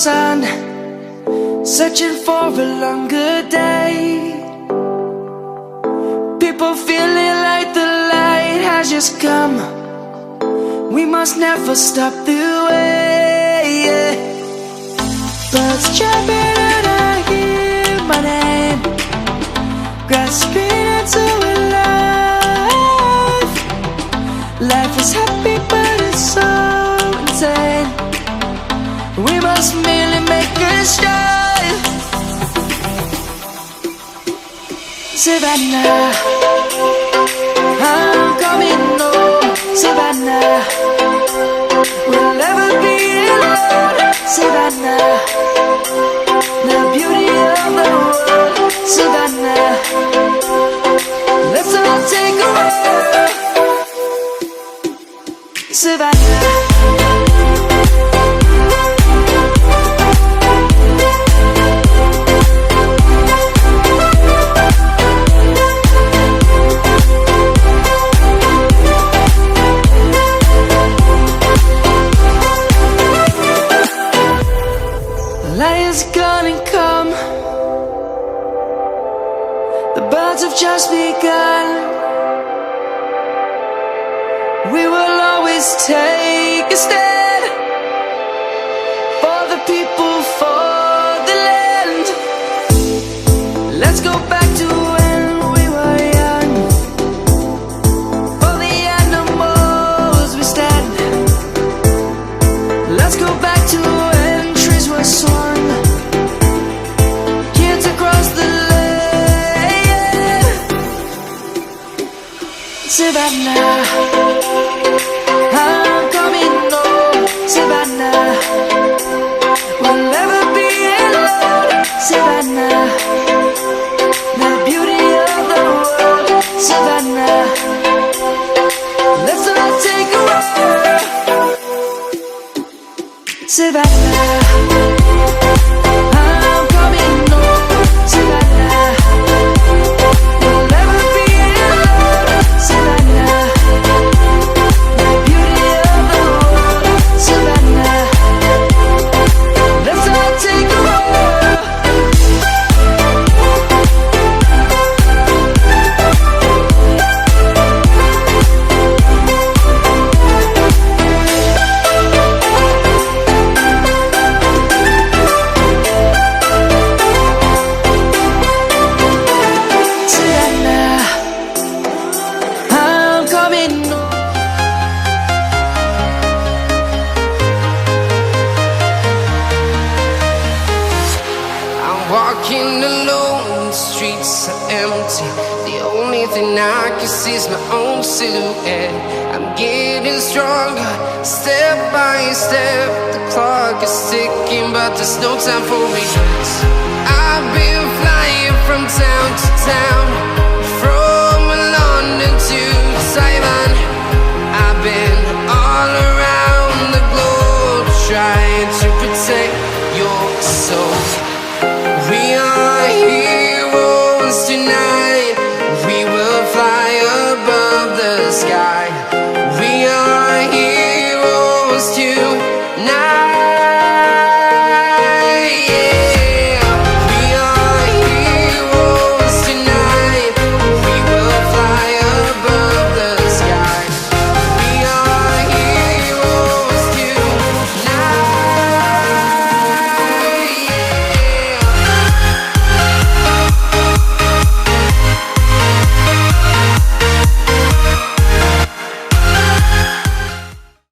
sun, searching for a longer day. People feeling like the light has just come. We must never stop the way. Birds jumping and I hear my name, grasping into a life. Life is happy but it's so insane. We must merely make a strive. Savannah, I'm coming home. Savannah, we'll never be alone. Savannah, the beauty of the world. Savannah, let's all take a walk. Savannah. Lion's gonna come. The birds have just begun. We will always take a stand for the people, for the land. Let's go back to when we were young. For the animals we stand. Let's go back to when trees were swung. Savannah, I'm coming home. Savannah, we'll never be alone. Savannah, the beauty of the world. Savannah, let's all take a walk. Savannah. Walking alone, the streets are empty. The only thing I can see is my own silhouette. I'm getting stronger, step by step. The clock is ticking, but there's no time for regrets. I've been flying from town to town, from London to Taiwan. I've been all around the globe, trying to protect your soul. We are heroes tonight. We will fly above the sky.